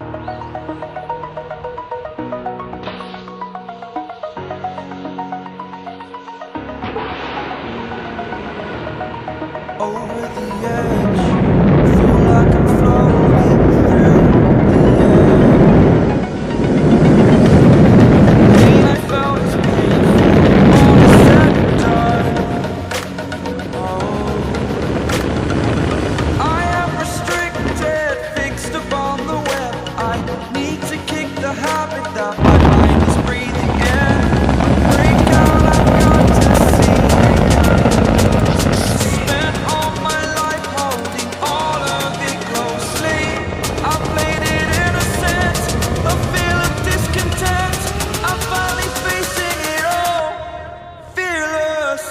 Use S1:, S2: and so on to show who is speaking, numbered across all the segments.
S1: Over the edge, feel like I'm floating through the air. Pain I felt is painful, all is said and done. Oh, I am restricted, fixed upon the web. I need to kick the habit that my mind is breathing in. Break out, I've got to see. Spent all my life holding all of it closely. I played it innocent, a feel of discontent. I'm finally facing it all, fearless.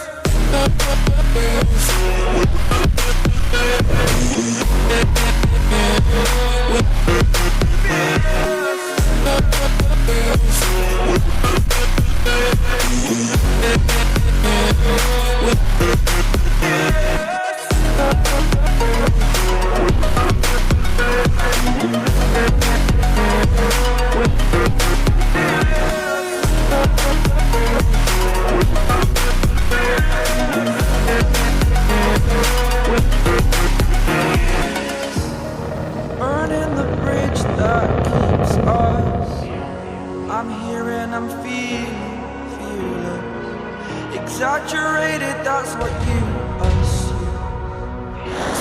S1: Burning the bridge that keeps us. I'm here and I'm feeling fearless. Exaggerated, that's what you assume.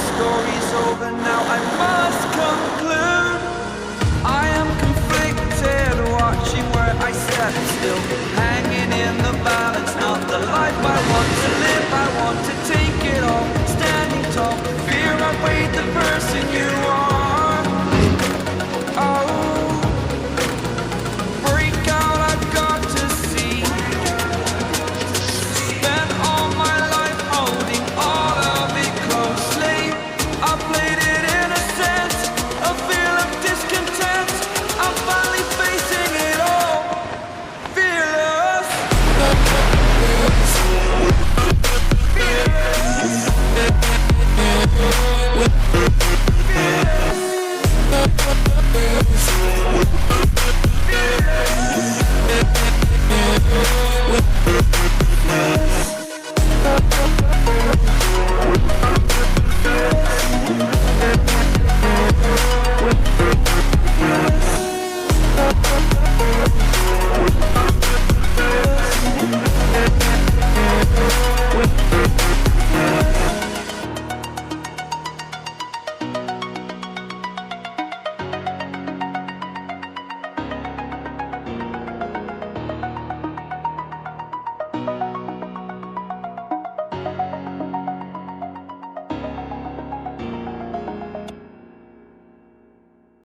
S1: Story's over now, I must conclude. I am conflicted, watching where I step still. Hanging in the balance, not the life I want to live. I want to take it all, standing tall. Fear I weighed the person you are.